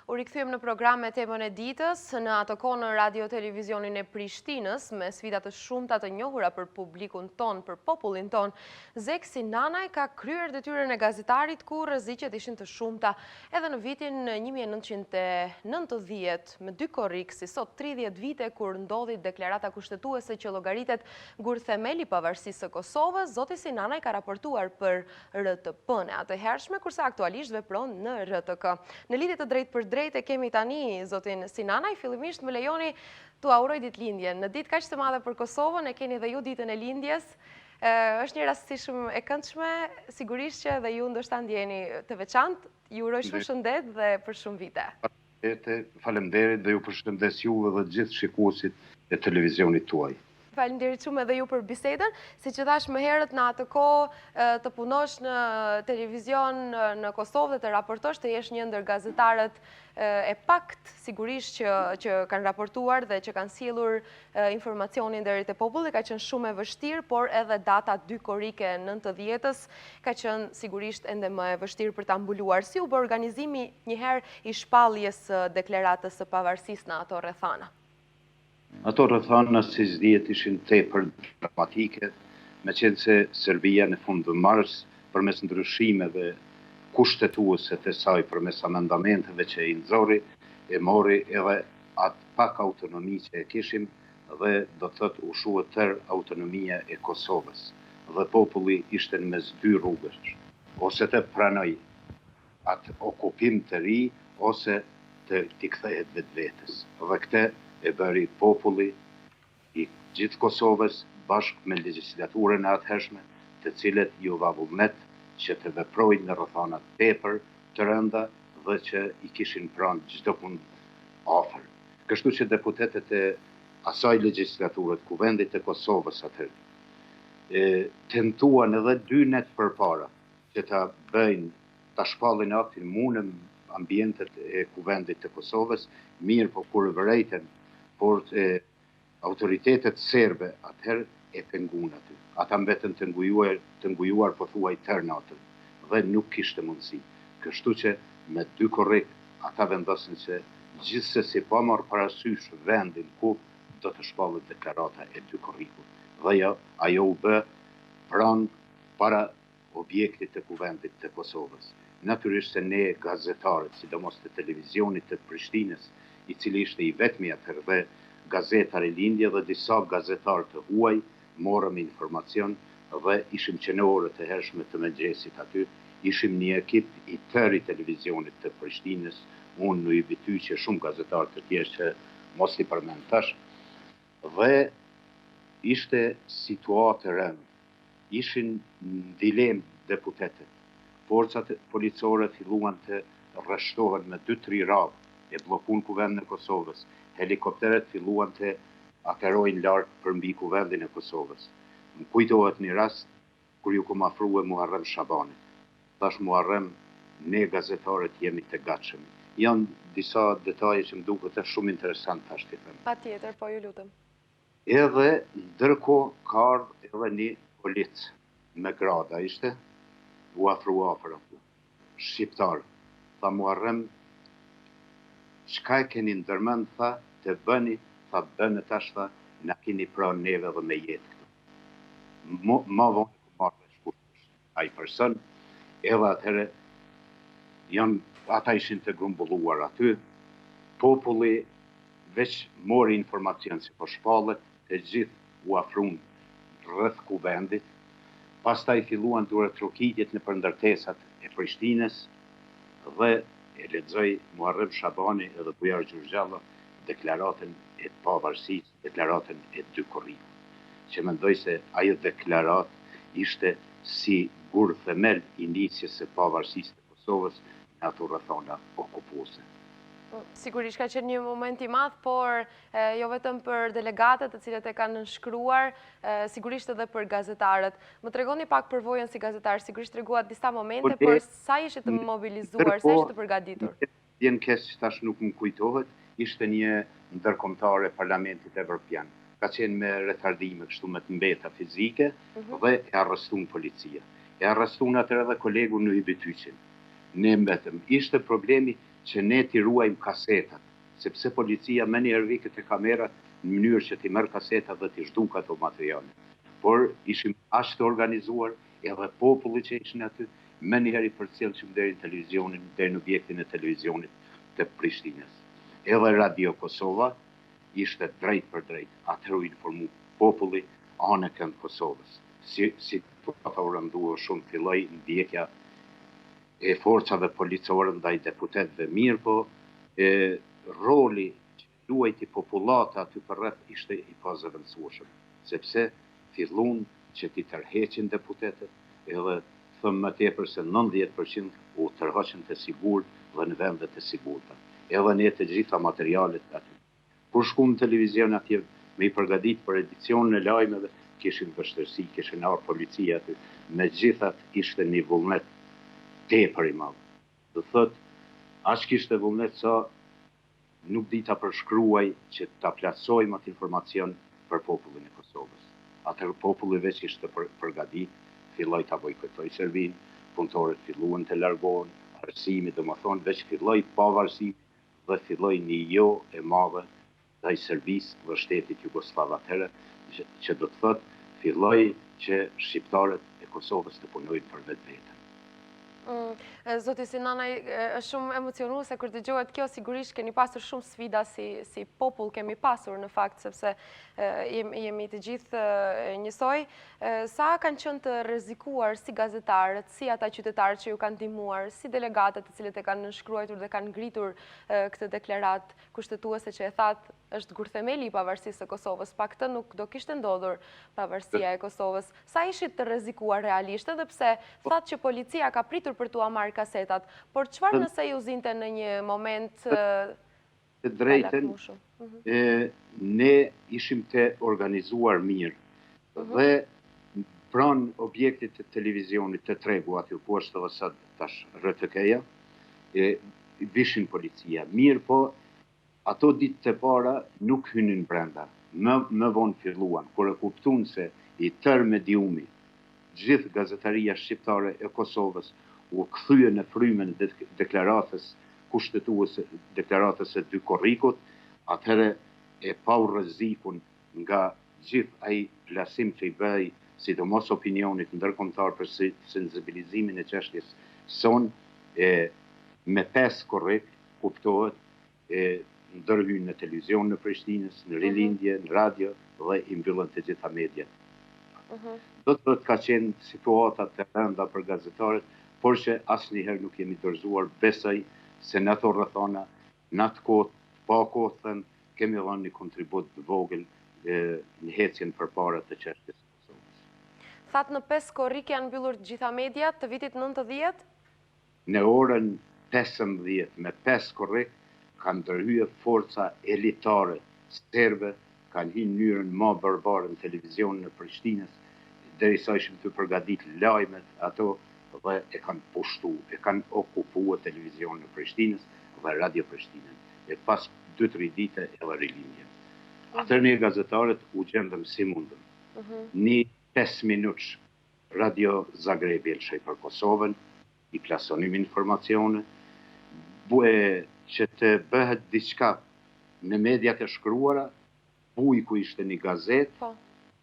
U rikthyem në program me temën e ditës, në atë kohë në radio televizionin e Prishtinës, me sfida të shumta të njohura për publikun ton, për popullin ton, zek Sinanaj ka kryer detyrën e gazetarit ku rreziqet ishin të shumta. Edhe në vitin 1990, me 2 korrik, si sot 30 vite kur ndodhi deklarata kushtetuese që llogaritet gurthemeli i pavarësisë së Kosovës, zoti Sinanaj ka raportuar për RTP-n e atëhershme, kurse aktualisht vepron në RTK. Në lidhje të drejtë për drejtë e kemi tani zotin Sinanaj. Fillimisht më lejoni t'u auroj ditëlindjen. Në ditë kaq të madhe për Kosovën, e keni dhe ju ditën e lindjes. Është një rastësi shumë e këndshme, sigurisht që dhe ju ndoshta ndjeni të veçantë. Ju uroj shumë shëndet dhe për shumë vite. Faleminderit dhe ju përshëndes juve dhe gjithë shikuesit e televizionit tuaj. Faleminderit shumë edhe ju për bisedën. Siç e thash më herët, në atë kohë të punosh në televizion në Kosovë dhe të raportosh, të jesh një ndër gazetarët e pakt sigurisht që kanë raportuar dhe që kanë sjellur informacionin deri te populli, ka qenë shumë e vështirë, por edhe data 2 korrike 90-s ka qenë sigurisht ende më e vështirë për ta mbuluar. Si u bë organizimi njëherë i shpalljes së deklaratës së pavarësisë në ato rrethana? Ato rrethana, si s'dihet, ishin tepër dramatike, meqense Serbia në fund të mars, përmes ndryshimeve kushtetuese të saj, përmes amendamenteve që i nxori, e mori edhe atë pak autonomi që e kishim dhe do të thotë u shuhet tërë autonomia e Kosovës. Dhe populli ishte në mes 2 rrugësh, ose të pranoj atë okupim të ri, ose t'i kthehet vetvetes. Dhe këtë e bëri populli i gjithë Kosovës bashkë me legjislaturën e atëhershme, të cilët ju dha vullnet që të veprojnë në rrethana tepër të rënda dhe që i kishin pranë çdo punë afër. Kështu që deputetët e asaj legjislature të Kuvendit të Kosovës atëherë tentuan edhe 2 net përpara që ta shpallin aktin në ambientet e Kuvendit të Kosovës, mirë po kur vërejten, por autoritetet serbe atëherë e penguan aty. Ata mbetën të ngujuar po thuaj tërë natën dhe nuk kishte mundësi. Kështu që me 2 korrik ata vendosin se gjithsesi pa marrë parasysh vendin ku do të shpallet deklarata e 2 korrikut. Dhe ajo u bë pranë para objektit të Kuvendit të Kosovës. Natyrisht se ne gazetarët, sidomos të televizionit të Prishtinës, i cili ishte i vetmi atëherë dhe Gazetar e Lindje dhe disa gazetarë të huaj, morëm informacion dhe ishim që në orët e hershme të mëngjesit aty, ishim një ekip i tërë i televizionit të Prishtinës, unë në i Vite që shumë gazetarë të tjerë që mos i përmend tash, dhe ishte situatë rëndë. Ishin në dilemë deputetët. Forcat policore filluan të rreshtohen me 2-3 radhë, e bllokun Kuvendin e Kosovës. Helikopteret filluan të aterojnë larg përmbi Kuvendin e Kosovës. Më kujtohet një rast kur ju kom afrua Muharrem Shabanit. Tash Muharrem, ne gazetarët jemi të gatshëm. Janë disa detaje që më duket shumë interesant tash t'i them. Patjetër, po ju lutem. Edhe ndërkohë ka ardhur edhe një polic me grada ishte, u afrua afër aty. Shqiptar, tha Muharrem, çka e keni ndërmend, tha, të bëni, tha bënë tash, tha, na keni pranë neve dhe me jetë këtu. Ma vonë ku marrë shkurtësh ai person, edhe atëherë ata ishin të grumbulluar aty, populli veç mori informacion si po shpallet, të gjithë u afruan rreth Kuvendit, pastaj filluan të trokitjet në ndërtesat e Prishtinës dhe e lexoi Muharrem Shabani edhe Bujar Gjurgjalla deklaratën e pavarësisë, deklaratën e 2 korrikut. Që mendoj se ajo deklaratë ishte si gurthemel i nisjes së pavarësisë të Kosovës në ato rrethana okupuese. Sigurisht ka qenë një moment i madh, por jo vetëm për delegatët të cilët e kanë nënshkruar, sigurisht edhe për gazetarët. Më tregoni pak përvojën si gazetar, sigurisht treguat disa momente, por sa ishit të mobilizuar, sa ishit të përgatitur? Vjen keq që tash nuk më kujtohet, ishte një ndërkombëtar e Parlamentit Evropian. Ka qenë me retardime kështu me të mbeta fizike dhe e arrestuan policia. E arrestuan atëherë edhe kolegun në Hybityqin. Ne mbetëm. Ishte problemi që ne t'i ruajmë kasetat, sepse policia më njerë viket e kamerat në mënyrë që t'i merë kasetat dhe t'i zhduk ato materiale. Por ishim ashtë organizuar edhe populli që ishin aty, më njerë i përcjellshëm deri në televizionin, deri në objektin e televizionit të Prishtinës. Edhe Radio Kosova ishte drejt për drejt, atëherë u informu populli anë kënd Kosovës. Si ata u rëndua shumë filloi ndjekja e forcave policore ndaj deputetëve, mirë po roli që luajti popullata aty përreth ishte i pazëvendësueshëm, sepse fillun që t'i tërheqin deputetët, edhe thëmë më tepër se 90% u tërhoqën të sigurt dhe në vendet të sigurta. Edhe ne të gjitha materialet aty. Kur shkum në televizion atje me i përgadit për edicionin e lajmeve, kishin vështirësi, kishin ardhur policia aty, me gjithat ishte një vullnet tepër i madh. Do thot, as kishte vullnet sa nuk di ta përshkruaj që ta plasojmë atë informacion për popullin e Kosovës. Atëherë populli veç ishte përgadit, filloi ta bojkotoi Serbin, punëtorët filluan të largohen, arsimi, domethënë veç filloi pavarësimi dhe filloi një jo e madhe ndaj Serbisë dhe shtetit Jugosllav atëherë, që do të thotë filloi që shqiptarët e Kosovës të punojnë për vetveten. Zoti Sinanaj, është shumë emocionuese kur dëgjohet kjo, sigurisht keni pasur shumë sfida si popull kemi pasur në fakt, sepse jemi të gjithë njësoj. Sa kanë qenë të rrezikuar si gazetarët, si ata qytetarët që ju kanë ndihmuar, si delegatët të cilët e kanë nënshkruar dhe kanë ngritur këtë deklaratë kushtetuese që e thatë është gurthemeli i pavarësisë së Kosovës, pa këtë nuk do kishte ndodhur pavarësia e Kosovës. Sa ishit të rrezikuar realisht, edhe pse thatë që policia ka pritur për t'ua marrë kasetat, por çfarë nëse ju zinte në një moment të drejtën, ne ishim të organizuar mirë dhe pranë objektit të televizionit të tregu aty ku është edhe sa tash RTK-ja, vishin policia. Mirë po, ato ditë të para nuk hynin brenda. Më vonë filluan, kur e kuptuan se i tërë mediumi, gjithë gazetaria shqiptare e Kosovës u kthye në frymën e deklaratës kushtetuese, deklaratës së dy korrikut, atëherë e pa u rrezikun nga gjithë ai plasim që i bëi, sidomos opinionit ndërkombëtar për sensibilizimin e çështjes son, me 5 korrik kuptohet, ndërhyn në televizion në Prishtinës, në rilindje, në radio dhe i mbyllën të gjitha mediat. Do të thotë ka qenë situata të rënda për gazetarët, por që asnjëherë nuk jemi dorëzuar, besoj se në ato rrethana, në atë kohë, pa kohë thënë, kemi dhënë një kontribut të vogël në ecjen përpara të çështjes së Kosovës. Thatë në 5 korrik janë mbyllur të gjitha mediat të vitit 90? Në orën 15 me 5 korrik kanë ndërhyer forca elitare serbe, kanë hyrë në mënyrën më barbare në televizion në Prishtinës, derisa ishim të përgatit lajmet ato dhe e kanë pushtu, e kanë okupuar televizion në Prishtinës dhe Radio Prishtinën. E pas 2-3 dite edhe rilindjen. Atëherë ne gazetarët u gjendëm si mundëm. Një 5 minutësh Radio Zagrebi elshej për Kosovën, i plasonim informacione, që të bëhet diçka në mediat e shkruara, Bujku ishte një gazetë,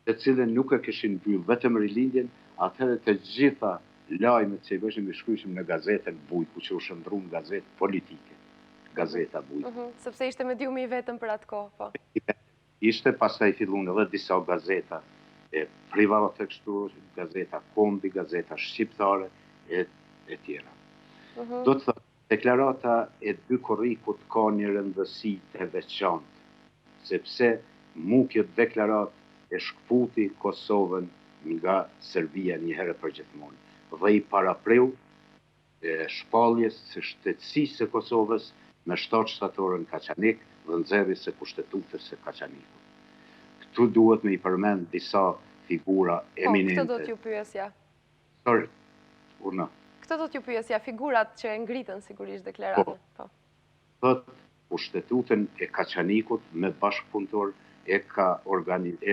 të cilën nuk e kishin mbyll vetëm rilindjen, atëherë të gjitha lajmet që i bëshim i shkryshim në gazetën Bujku, që u shëndru në gazetë politike. Gazeta Bujku. Sepse ishte mediumi i vetëm për atë kohë, po. Ishte, pastaj fillun edhe disa gazeta private kështu, gazeta Kombi, gazeta shqiptare, e tjera. Do të thotë, deklarata e dy korrikut ka një rëndësi të veçantë, sepse mu kjo deklarat e shkputi Kosovën nga Serbia një herë për gjithmonë. Dhe i parapriu shpalljes së shtetësisë së Kosovës me 7 shtatorën Kaçanik dhe nxjerrjes së Kushtetuesës së Kaçanikut. Këtu duhet me i përmend disa figura eminente. Këtë do t'ju pyesja. Sorry, Këtë do t'ju pyesja, figurat që e ngritën sigurisht deklaratën. Thot, Kushtetutën e Kaçanikut me bashkëpunëtor e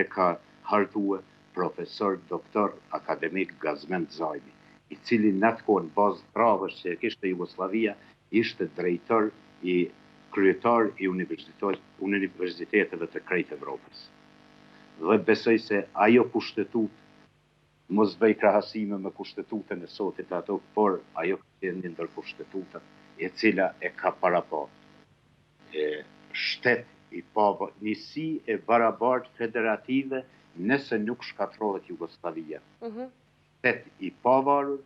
ka hartue profesor, doktor, akademik Gazmend Zajmi, i cili në atë kohë në bazë tradhësh që e kishte Jugoslavia, ishte drejtor i kryetar i universiteteve të krejt Evropës. Dhe besoj se ajo kushtetut, mos bëj krahasime me kushtetutën e sotit ato, por ajo ka qenë një ndër kushtetutat e cila e ka parapo shtet i pava, njësi e barabartë federative nëse nuk shkatrohet Jugoslavia. Shtet i pavarur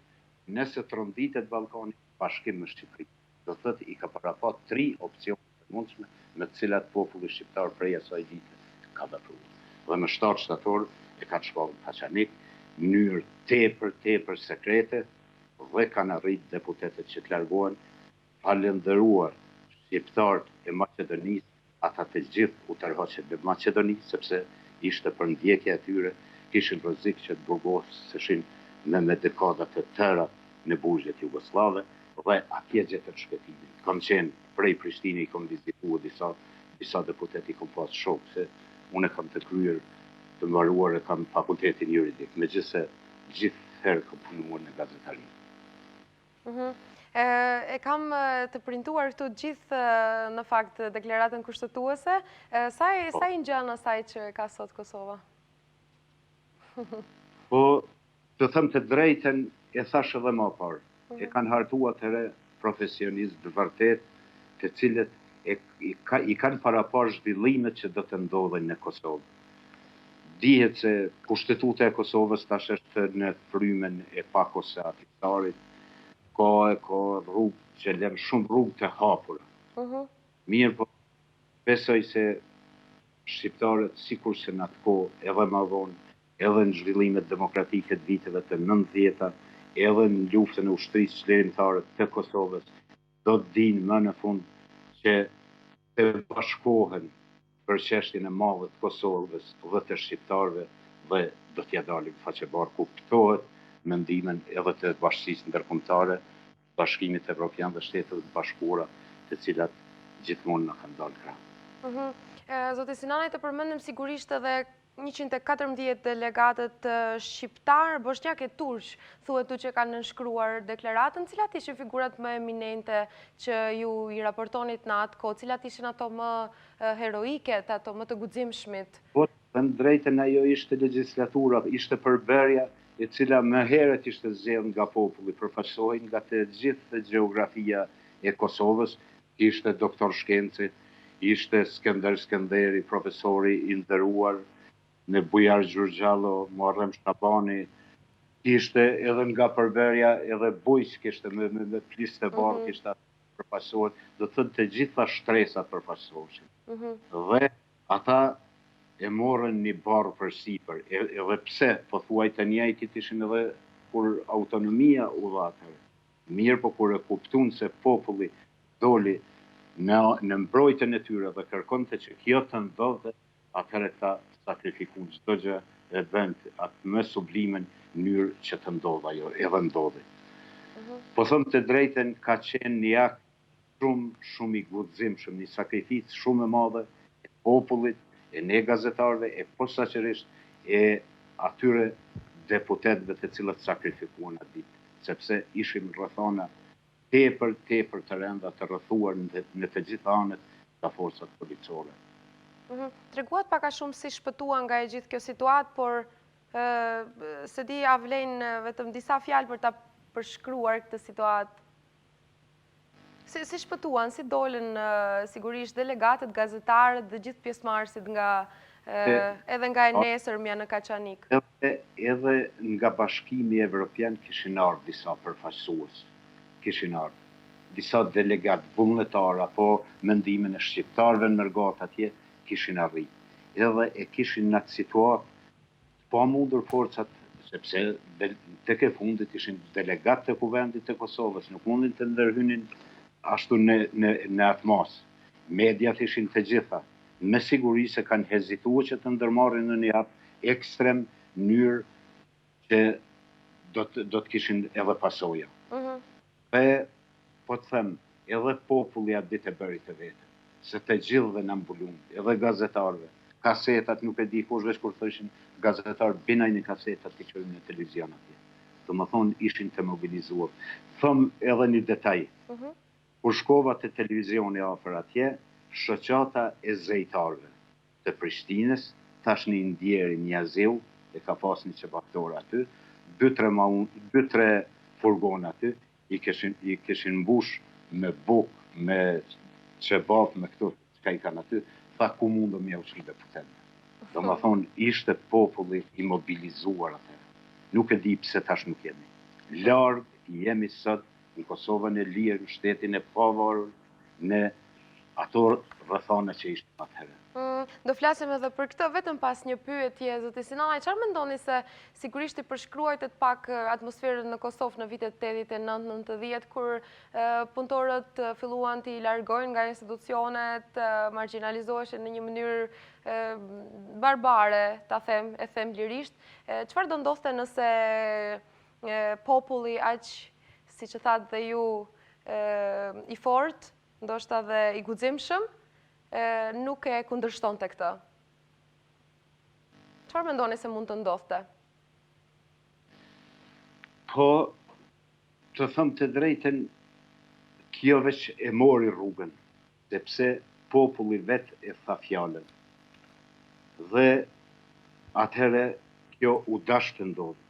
nëse tronditet Ballkani bashkim me Shqipëri. Do thotë i ka parapo 3 opsione të mundshme me të cilat populli shqiptar prej asaj dite ka vepruar. Dhe më 7 shtator e ka shpallur Paçanik në mënyrë tepër sekrete dhe kanë arrit deputetet që të largohen, falendëruar shqiptarët e Macedonisë, ata të gjithë u tërhoqën në Macedoni, sepse ishte për ndjekje e tyre, kishin rrezik që të burgoseshin me dekada të tëra në burgjet jugoslave, dhe atje gjetën shpëtimin. Kam qenë prej Prishtine, i kam vizituar disa deputet, i kam pas shokë, se unë kam të kryer të mbaruar e kam fakultetin juridik, megjithse gjithherë kam punuar në gazetari. E kam të printuar këtu gjithë në fakt deklaratën kushtetuese. Sa i ngjan asaj që ka sot Kosova? Po, të them të drejten, e thash edhe më parë. E kanë hartuar të re profesionistë vërtet, të cilët i kanë parapar zhvillimet që do të ndodhen në Kosovë. Dihet se kushtetuta e Kosovës tash është në frymen e pakos së Atisarit, ka rrugë që lën shumë rrugë të hapura. Mirë, po besoj se shqiptarët, sikur se në atë kohë edhe më vonë, edhe në zhvillimet demokratike të viteve të 90-ta, edhe në luftën e ushtrisë çlirimtare të Kosovës, do të dinë më në fund që të bashkohen për çështjen e madhe të Kosovës dhe të shqiptarëve dhe do t'ja dalim faqebar kuptohet mendimin edhe të bashkisë ndërkombëtare, Bashkimit Evropian dhe Shteteve të Bashkuara, të cilat gjithmonë na kanë dalë krah. Zoti Sinanaj, të përmendëm sigurisht edhe 114 delegatët shqiptar, bosnjak e turq, thuhet tu që kanë nënshkruar deklaratën. Cilat ishin figurat më eminente që ju i raportonit në atë kohë? Cilat ishin ato më heroike, ato më të guximshmit? Po, të drejtën, ajo ishte legjislatura, ishte përbërja e cila më herët ishte zgjedhur nga populli, përfaqësohej nga të gjithë gjeografia e Kosovës, ishte doktor shkenci, ishte Skënderi, profesori i nderuar, në Bujar Gjurgjallo, Muharrem Shabani, kishte edhe nga përbërja edhe Bujq, kishte me plisë të barë, kishte përfaqësohet, do të thënë të gjitha shtresat përfaqësoheshin. Dhe ata e morën një barë për sipër, edhe pse, po thuaj të njëjtit ishin edhe kur autonomia u dha atëherë. Mirë, po kur e kuptuan se populli doli në mbrojtjen e tyre dhe kërkonte që kjo të ndodhte, atëherë ta sakrifikuan çdo gjë e bënd atë më sublimen mënyrë që të ndodhë ajo, edhe ndodhi. Po thëmë të drejten, ka qenë një akt shumë i guximshëm, një sakrificë shumë e madhe e popullit, e ne gazetarëve, e posaçërisht e atyre deputetëve të cilët sakrifikuan atë ditë, sepse ishim rrethana tepër të rënda të rrethuar në të gjitha anët nga forcat policore. Treguat pak a shumë si shpëtuan nga e gjithë kjo situatë, por se di a vlen vetëm disa fjalë për ta përshkruar këtë situatë. Si shpëtuan, si dolën sigurisht delegatët, gazetarët dhe gjithë pjesëmarrësit edhe nga e nesërmja në Kaçanik? Edhe nga Bashkimi Evropian kishin ardhur disa përfaqësues, kishin ardhur disa delegatë vullnetar apo mendimin e shqiptarëve në Mërgat atje kishin arrit. Edhe e kishin në atë situatë pa mundur forcat, sepse tek e fundit ishin delegatë të kuvendit të Kosovës, nuk mundin të ndërhynin ashtu në atë mas. Mediat ishin të gjitha, me siguri se kanë hezituar që të ndërmarrin në një hap ekstrem mënyrë që do të kishin edhe pasoja. Po të them, edhe populli atë ditë e bëri të vete, se të gjithëve në mbulun, edhe gazetarve, kasetat, nuk e di kush veç kur thëshin gazetar, binaj një kasetat të qërim në televizion atje. Do më thonë, ishin të mobilizuar. Thëm edhe një detaj. Kur shkova të televizioni afër atje, shoqata e zejtarëve të Prishtinës, tash një ndjeri Njaziu, e ka pas një qepator aty, 2-3 furgon aty, i kishin mbush me buk, me qebap, me këto që i kanë aty, tha ku mundëm ja ushqive për teme. Do më thonë, ishte populli i mobilizuar atë. Nuk e di pse tash nuk jemi. Larg jemi sot në Kosovën e lirë, në shtetin e pavarur, në ato rrethana që ishte atëherë. Do flasim edhe për këtë, vetëm pas një pyetje, zoti Sinanaj, çfarë mendoni se sigurisht i përshkruajtet pak atmosferën në Kosovë në vitet 89-90, kur punëtorët filluan të i largojnë nga institucionet, marginalizoheshin në një mënyrë barbare, e them lirisht. Çfarë do ndodhte nëse populli aq, siç e thatë dhe ju, i fortë, ndoshta dhe i guximshëm, nuk e kundërshton të këtë? Çfarë mendoni se mund të ndodhte? Po, të thëmë të drejten, kjo veç e mori rrugën, sepse populli vet e tha fjallën. Dhe atëherë kjo u dash të ndodhë.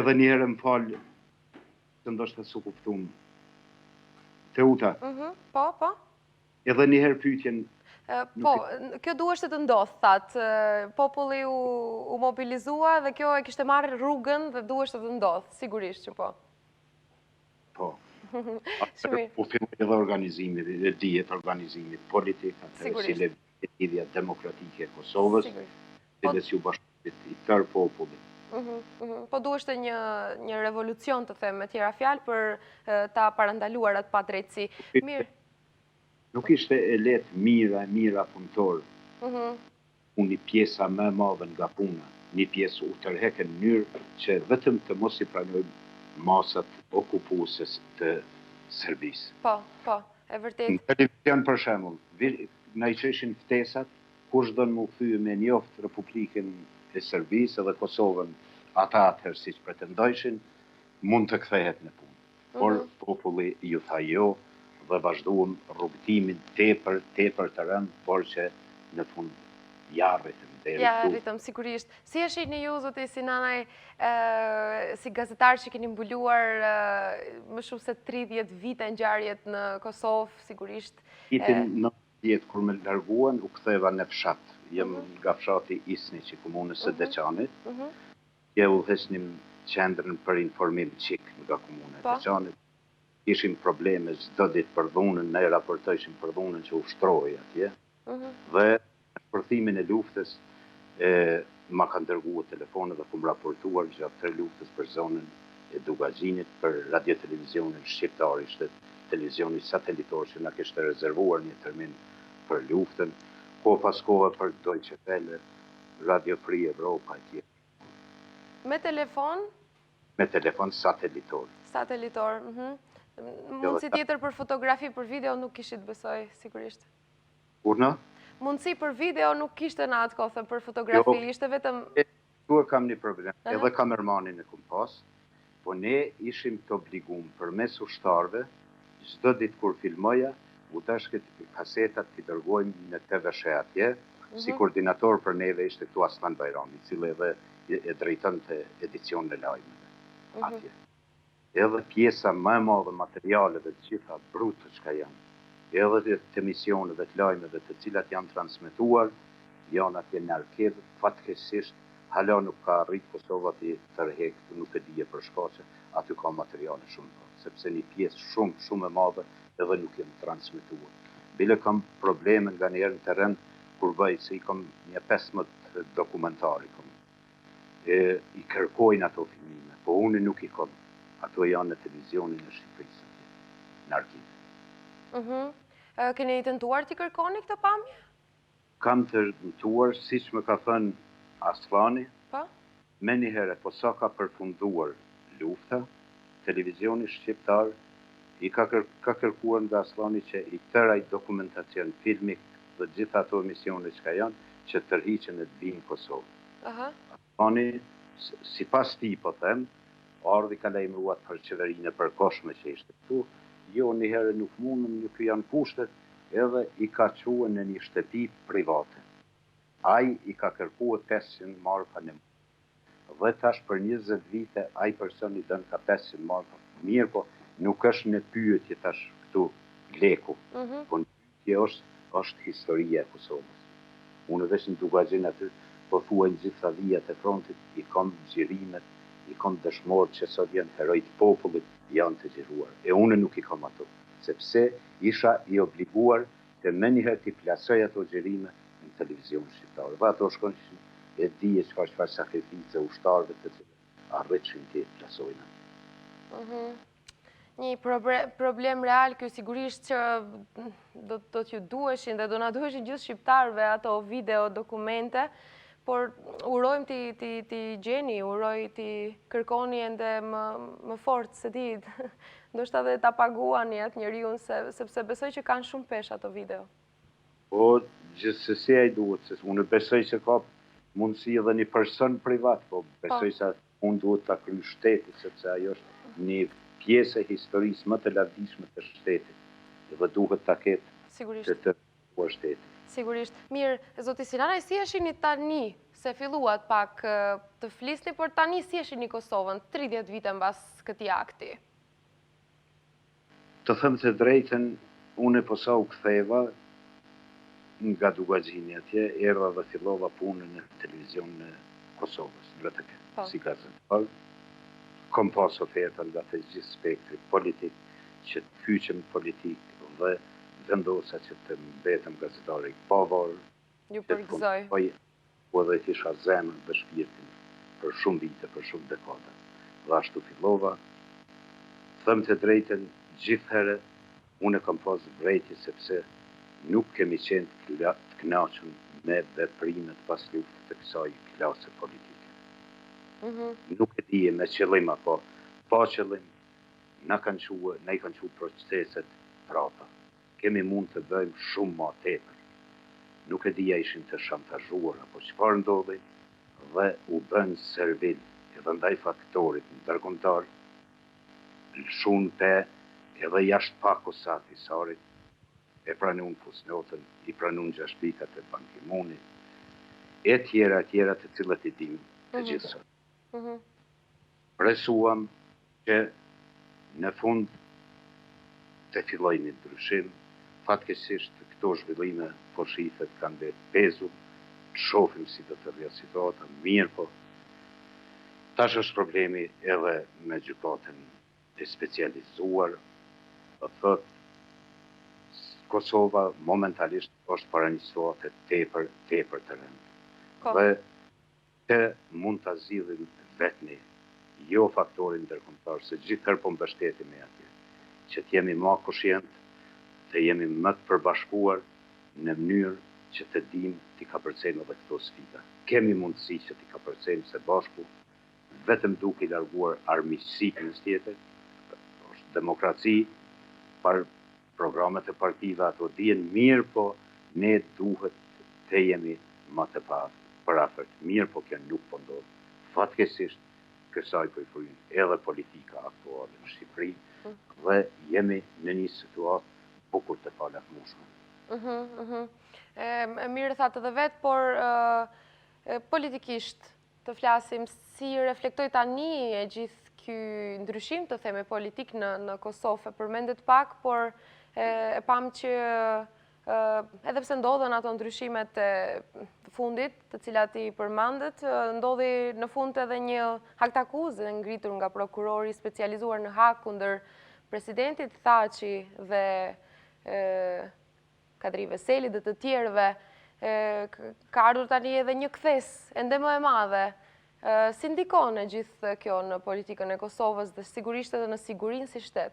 Edhe njëherë më falë, të ndoshtë su kuptum. Të uta. Po. Edhe njëherë pyetjen. Po, kjo duheshte të ndodhë, thatë. Populli u mobilizua dhe kjo e kishte marrë rrugën dhe duheshte të ndodhë, sigurisht që po. Po. U fillu edhe organizimit, dhe dijet organizimit politik, si lidhja demokratike e Kosovës, dhe si u bashkëtit i tërë popullit. Po duheshte një revolucion, të them, me tjera fjalë, për ta parandaluar atë padrejtësi. Mirë. Nuk ishte e letë mira punëtorë. Unë një pjesa më madhe nga puna, një pjesë u tërheke në mënyrë që vetëm të mos i pranojmë masat okupueses të Serbisë. Po, e vërtet. Në televizion për shembull, na i qeshin ftesat, kush do në më kthyë me njoftë Republikën e Serbisë edhe Kosovën, ata atëherë siç pretendojshin, mund të kthehet në punë. Por populli ju tha jo, dhe vazhduam rrugtimin tepër të rënd, por që në fund ja rritëm. Sigurisht. Si e shihni ju, zoti Sinanaj, si gazetar që keni mbuluar më shumë se 30 vite ngjarjet në Kosovë, sigurisht. Vitin 90 kur më larguan, u ktheva në fshat. Jem nga fshati Isni, që komunës së Deçanit. Je u hesnim qendrën për informim qik nga komuna e Deçanit. Ishim probleme çdo ditë për dhunën, ne raportojshim për dhunën që u shtroi atje. Dhe në shpërthimin e luftës ma kanë dërguar telefone dhe kum raportuar gjatë 3 luftës për zonën e Dugazhinit, për radio-televizionin shqiptar, ishte televizioni satelitor që na kishte rezervuar një termin për luftën, ko pas kohë për Deutsche Welle, Radio Free Europa e tjerë. Me telefon? Me telefon satelitor. Mundësi tjetër për fotografi, për video nuk kishit, besoj, sigurisht. Urna? Mundësi për video nuk kishte në atë kohë, për fotografi, ishte vetëm... Tuar kam një problem, edhe kamermanin e kum pas, po ne ishim të obligum për mes ushtarve, çdo ditë kur filmoja, u dashke të kasetat të dërgojmë në TVSH atje, si koordinator për neve ishte këtu Aslan Bajrami, cili edhe e drejton të edicion në lajmeve atje. Edhe pjesa më e madhe materialeve të gjitha brutë që ka janë, edhe të emisioneve të lajmeve të cilat janë transmituar, janë atje në arkiv, fatkeqësisht, hala nuk ka arrit Kosova të tërheq, nuk e dije për shkaqe, aty ka materiale shumë, sepse një pjesë shumë e madhe edhe nuk janë transmituar. Bile kam probleme nga njerë në teren, kur bëj, se i kam një 15 dokumentari, i kërkojnë ato filmime, po unë nuk i kam. Ato janë në televizionin e Shqipërisë, në arkiv. Keni tentuar t'i kërkoni këtë pamje? Kam të tentuar, si që më ka thënë Aslani, me njëherë, po sa ka përfunduar lufta, televizioni shqiptar i ka kërkuar nga Aslani që i tëraj dokumentacion filmik dhe gjitha ato emisione që ka janë, që tërhiqen e të vinë Kosovë. Aslani, si pas ti, po them, ardhi ka lejmëruat për qeverinë e përkoshme që ishte këtu, jo një herë nuk mundëm, nuk janë kushtet, edhe i ka quë në një shtëpi private. Ai i ka kërkuar 500 marka në muaj. Dhe tash për 20 vite ai person i dën ka 500 marka. Mirë po, nuk është në pyetje tash këtu leku. Po në pyetje është historia e Kosovës. Unë vesh në Dugazin aty, po thuajnë gjitha vijat e frontit, i kam gjirimet, i kam dëshmorë që sot janë herojt popullit, janë të gjiruar. E unë nuk i kam ato, sepse isha i obliguar të me njëherë t'i plasoj ato gjirime në televizion shqiptarë. Dhe ato shkon që e di e qëfar sakrifice ushtarëve të cilë arritëshin të plasojnë. Një problem real kjo sigurisht që do t'ju duheshin dhe do na duheshin gjithë shqiptarëve ato video, dokumente, por urojmë t'i gjeni, uroj t'i kërkoni ende më fort, se ditë, ndoshta dhe t'a paguani atë njeriun, sepse besoj që kanë shumë pesh ato video. Po, gjithsesi ai duhet, se unë besoj që ka mundësi edhe një person privat, po besoj se unë duhet t'a kry shtetit, sepse ajo është një pjesë e historisë më të lavdishme të shtetit, dhe duhet t'a ketë që të kuar shtetit. Sigurisht. Mirë, zoti Sinanaj, si jeshini tani, se filluat pak të flisni, por tani si jeshini Kosovën, 30 vite mbas këtij akti? Të thëmë të drejten, unë e posa u ktheva nga Dugazini atje, erdha dhe fillova punën në televizion në Kosovës, në LTK, si gazetar. Kom pas oferta nga të gjithë spektri politik, që të kyqem politik dhe vendosa që të mbetëm gazetari pavarur. Ju përgëzoj. Po dhe kisha zemën dhe shpirtin për shumë vite, për shumë dekada. Dhe ashtu fillova. Thëmë të drejten, gjithëherë, unë e kam pas vrejti sepse nuk kemi qenë të knaqën me veprimet pas luftës të kësaj klase politike. Nuk e dije me qëllim apo pa qëllim, na i kanë quë proceset prapa. Kemi mund të bëjmë shumë ma tepër. Nuk e dija ishin të shantazhuar apo çfarë ndodhi dhe u bën servil edhe ndaj faktorit ndërkombëtar, shumë të edhe jashtë pa Kosati Sarit, e pranun fusnotën, i pranun gjashpikat e Ban Ki-moonit, e tjera të cilët i dim të gjithësot. Presuam që në fund të filloj një ndryshim, fatkesisht këto zhvillime po shifet kanë dhe pezu, të shofim si të rrja situata, mirë po, tash është problemi edhe me gjykatën e specializuar, të thot, Kosova momentalisht është para një situate tepër të rëndë. Dhe të mund të zgjidhim vetëm jo faktorin ndërkombëtar, se gjithëherë po mbështetim me atje, që të jemi më koshient, të jemi më të përbashkuar në mënyrë që të dim t'i kapërcejmë edhe këto sfida. Kemi mundësi që t'i kapërcejmë së bashku, vetëm duke i larguar armiqësitë në tjetër, është demokraci, par programet e partive ato dihen mirë, po ne duhet të jemi më të parafërt. Mirë, po kjo nuk po ndodh. Fatkesisht, kësaj po i fryn edhe politika aktuale në Shqipëri dhe jemi në një situatë bukur të palakmueshme. Mirë thatë edhe vetë, por politikisht të flasim, si reflektoj tani e gjithë ky ndryshim të theme politik në Kosovë, përmendet pak, por e pam që edhe pse ndodhen ato ndryshimet e fundit, të cilat i përmendet, ndodhi në fund edhe një haktakuzë ngritur nga prokurori specializuar në hak kundër presidentit Thaçi dhe Kadri Veselit dhe të tjerëve. Ka ardhur tani edhe një kthes ende më e madhe. Si ndikon e gjithë kjo në politikën e Kosovës dhe sigurisht edhe në sigurinë si shtet?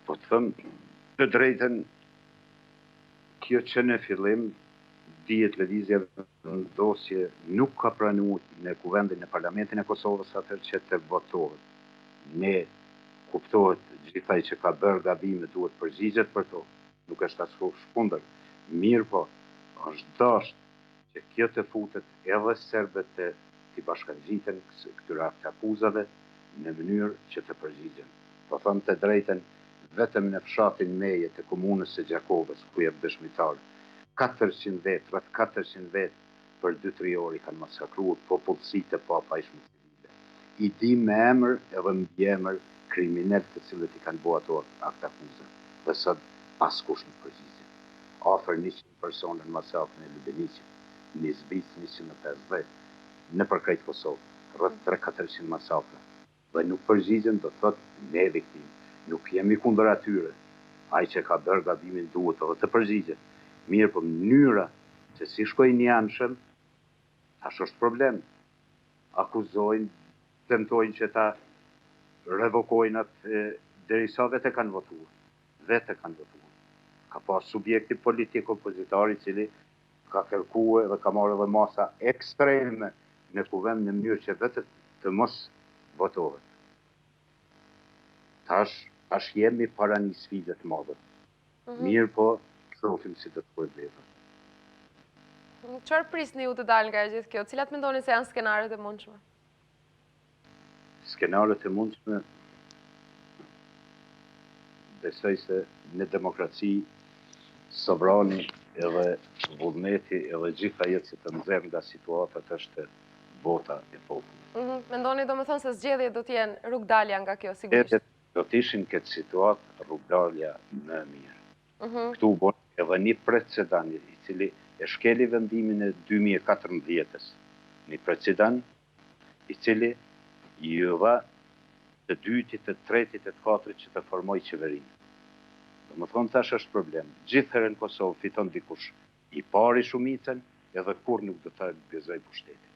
Po të thëmë, të drejten, kjo që në fillim, dihet lëvizja në dosje nuk ka pranuar në kuvendin e parlamentin e Kosovës atër që të votohet. Ne kuptohet gjithaj që ka bërë gabime duhet përgjigjet për to, nuk është asë shkundër. Mirë po, është dashtë që kjo të futet edhe serbet të bashkangjiten këtyre akuzave në mënyrë që të përgjigjen. Po thëmë të drejten, vetëm në fshatin Meje të komunës së Gjakovës, ku jep dëshmitar, 400 vetë, rreth 400 vetë, për 2-3 orë i kanë masakruar popullsi të papajshme civile. I di me emër edhe mbi emër kriminal të cilët i kanë bua ato akte akuze. Dhe sot askush nuk përgjigjet. Afër 100 persona në masakrën e Lubenicit, në Zbic 150, në përkrejt Kosovë, rreth 300-400 masakra. Dhe nuk përgjigjen, do thot ne viktim. Nuk jemi kundër atyre. Ai që ka bërë gabimin duhet edhe të përgjigjet. Mirë, po mënyra se si shkojnë janshëm, tash është problem. Akuzojnë, tentojnë që ta revokojnë atë derisa vete kanë votuar. Vete kanë votuar. Ka pas subjekti politik opozitari cili ka kërkuar dhe ka marrë edhe masa ekstreme në kuvend në mënyrë që vetë të mos votohet. Tash jemi para një sfide të madhe. Mirë, po shohim si do të bëhet veta. Çfarë prisni ju të dalë nga gjithë kjo? Cilat mendoni se janë skenaret e mundshme? Skenaret e mundshme, besoj se në demokraci sovrani edhe vullneti edhe gjitha jetë që të nxjerr nga situatat është vota e popullit. Mendoni do me thënë se zgjedhjet do t'jenë rrugdalja nga kjo, sigurisht? Do t'ishin këtë situatë rrugdalja më mirë. Këtu bon edhe një precedent i cili e shkeli vendimin e 2014-ës. Një precedent i cili ju dha të dytit, të tretit, të katërit që të formoj qeverinë. Do më thonë tash është problem. Gjithherë në Kosovë fiton dikush i pari shumicën edhe kur nuk do të gëzoj pushtetin.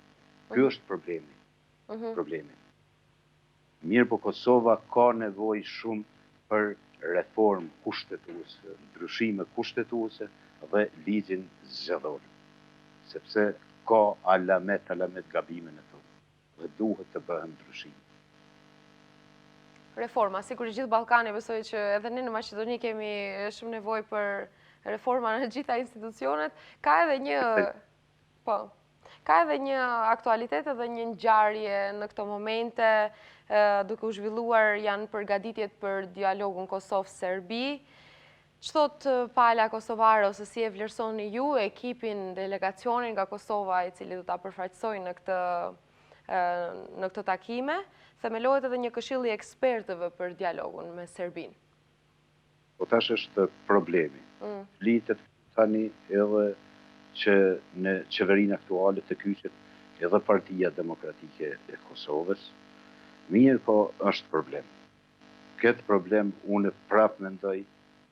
Ky është problemi. Mirë, po Kosova ka nevojë shumë për reformë kushtetuese, ndryshime kushtetuese dhe ligjin zgjedhor. Sepse ka alamet gabime në to. Dhe duhet të bëhen ndryshime. Reforma, sigurisht gjithë Ballkani besoj që edhe ne në Maqedoni kemi shumë nevojë për reforma në gjitha institucionet. Ka edhe një aktualitet edhe një ngjarje në këto momente, duke u zhvilluar janë përgatitjet për dialogun Kosovë-Serbi. Ç'thot pala kosovare ose si e vlerësoni ju ekipin, delegacionin nga Kosova i cili do ta përfaqësojë në këtë takime? Themelohet edhe një këshill i ekspertëve për dialogun me Serbinë. Po tash është problemi. Flitet tani edhe që në qeverinë aktuale të kyçet edhe Partia Demokratike e Kosovës. Mirë, po është problem. Këtë problem unë prap mendoj,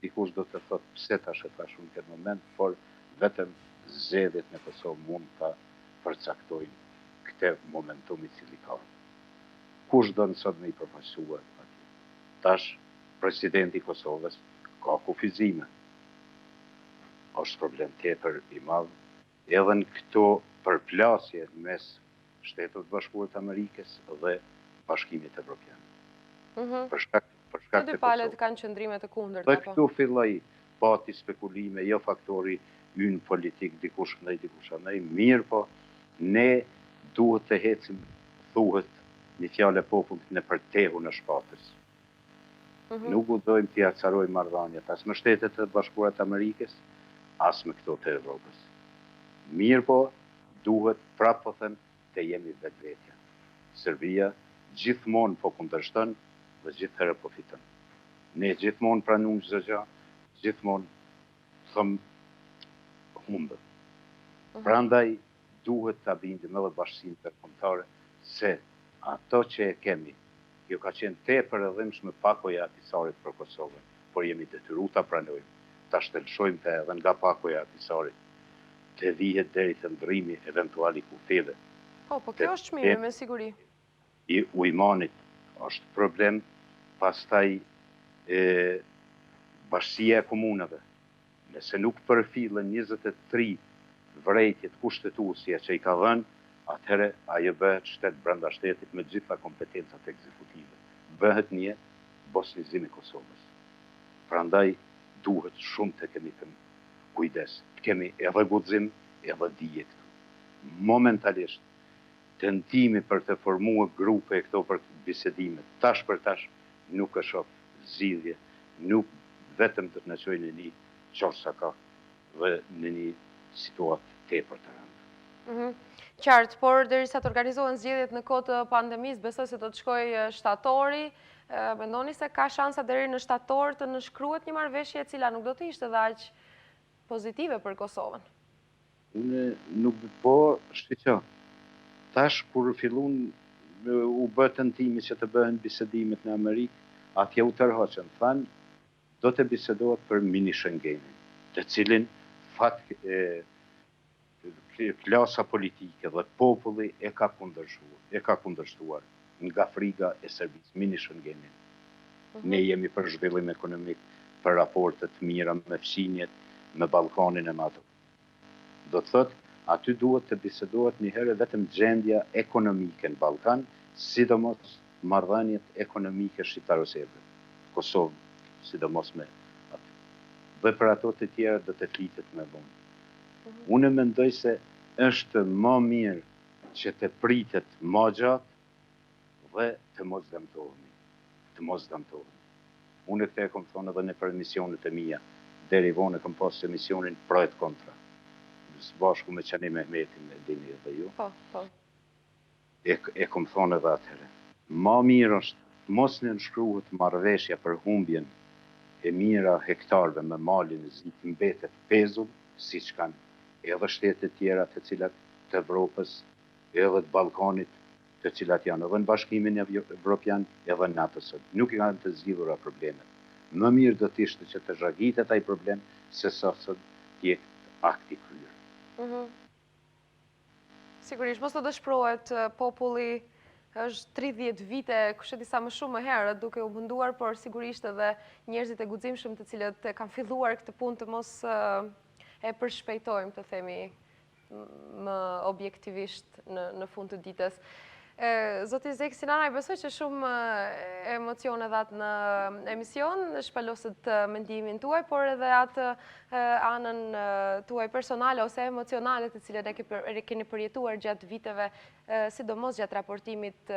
dikush do të thotë pse tash e thash unë këtë moment, por vetëm zgjedhjet në Kosovë mund ta përcaktojnë këtë momentum i cili ka. Kush do nësot me i përfaqësua atij? Tash, presidenti i Kosovës ka kufizime. Është problem tjetër i madh, edhe në këto përplasje mes Shtetit Bashkuar të Amerikës dhe Bashkimit Evropian. Për shkak të palët kanë qëndrime të kundërta. Dhe këtu filloi pati spekulime, jo faktori ynë politik, dikush ndaj dikush andaj, mirë, po ne duhet të hecim, thuhet një fjalë e popullit në përtehu në shpatës. Nuk u dojmë t'i acarojmë marrëdhëniet as me Shtetet e Bashkuara të Amerikës, as me këto të Evropës. Mirë, po duhet prapë po them të jemi vetvetja. Serbia gjithmonë po kundërshton dhe gjithherë po fiton. Ne gjithmonë pranojmë çdo gjë, gjithmonë them humbë. Prandaj duhet ta bindim edhe bashkësinë ndërkombëtare se ato që e kemi, kjo ka qenë tepër e dhimbshme pakoja e atisarit për Kosovën, por jemi detyruar ta pranojmë, ta shtelshojmë të edhe nga pakoja e atisarit, të vihet deri te ndrrimi eventual i kufeve. Po kjo është çmimi me siguri. I ujmanit është problem, pastaj bashkësia e komunave. Nëse nuk përfillen 23 vrejtjet kushtetuesja që i ka dhënë, atëherë ajo bëhet shtet brenda shtetit me gjitha kompetencat ekzekutive. Bëhet një bosnizim i Kosovës. Prandaj duhet shumë të kemi kujdes. Të kemi edhe guxim, edhe dije këtu. Momentalisht tentimi për të formuar grupe këto për bisedime, tash për tash nuk e shoh zgjidhje, nuk vetëm të na çojnë në një qorsaka dhe në një situatë tepër të rëndë. Qartë, por derisa të organizohen zgjedhjet në kohë të pandemisë, besoj se do të shkojë shtatori. Mendoni se ka shansa deri në shtator të nënshkruhet një marrëveshje e cila nuk do të ishte dhe aq pozitive për Kosovën? Unë nuk po shtyqa. Tash kur fillun u bë tentimi që të bëhen bisedimet në Amerikë, atje u tërhoqën. Thanë, do të bisedohet për mini Schengenin, të cilin klasa politike dhe populli e ka kundërshtuar nga frika e Serbisë, mini Schengenin. Ne jemi për zhvillim ekonomik, për raportet mira me fqinjet, me Ballkanin e NATO. Do të thotë, aty duhet të bisedohet një herë vetëm gjendja ekonomike në Ballkan, sidomos marrëdhëniet ekonomike shqiptaro-serbe, Kosovë, sidomos me aty. Dhe për ato të tjera do të flitet më vonë. Unë mendoj se është më mirë që të pritet më gjatë dhe të mos dëmtohemi. Unë këtë e kom thonë edhe në për emisionet e mia, deri vonë kom pas emisionin pro et kontra. Së bashku me Qani Mehmetin e dini edhe ju. Po. E kom thonë edhe atëherë. Ma mirë është mos në nënshkruhet marrëveshja për humbjen e mira hektarëve me malin e zi mbetet pezull, si që kanë edhe shtetet tjera të cilat të Evropës, edhe të Ballkanit, të cilat janë edhe në Bashkimin Evropian, edhe në NATO. Nuk i kanë të zgjidhura problemet. Më mirë do të ishte që të zhagitet ai problem, se sa sot tjetë akti kryer. Sigurisht, mos të dëshpërohet populli është 30 vite, kushe disa më shumë më herët, duke u munduar, por sigurisht edhe njerëzit e guximshëm të cilët kanë filluar këtë punë të mos e përshpejtojmë, të themi më objektivisht në fund të ditës. Zoti Zeki Sinanaj, besoj që shumë emocione dhatë në emision, shpalosët mendimin tuaj, por edhe atë anën tuaj personale ose emocionale të cilën e keni përjetuar gjatë viteve, sidomos gjatë raportimit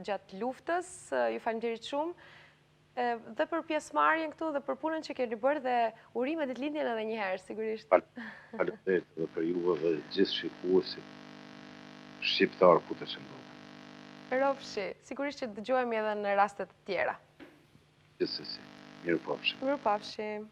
gjatë luftës. Ju falenderit shumë dhe për pjesëmarrjen këtu dhe për punën që keni bërë dhe urime ditëlindjen edhe një herë, sigurisht. Faleminderit edhe për juve dhe gjithë shikuesit shqiptar ku të shëndohen. Rofshi, sigurisht që dëgjohemi edhe në rastet tjera. Gjithsesi, mirupafshim. Mirupafshim.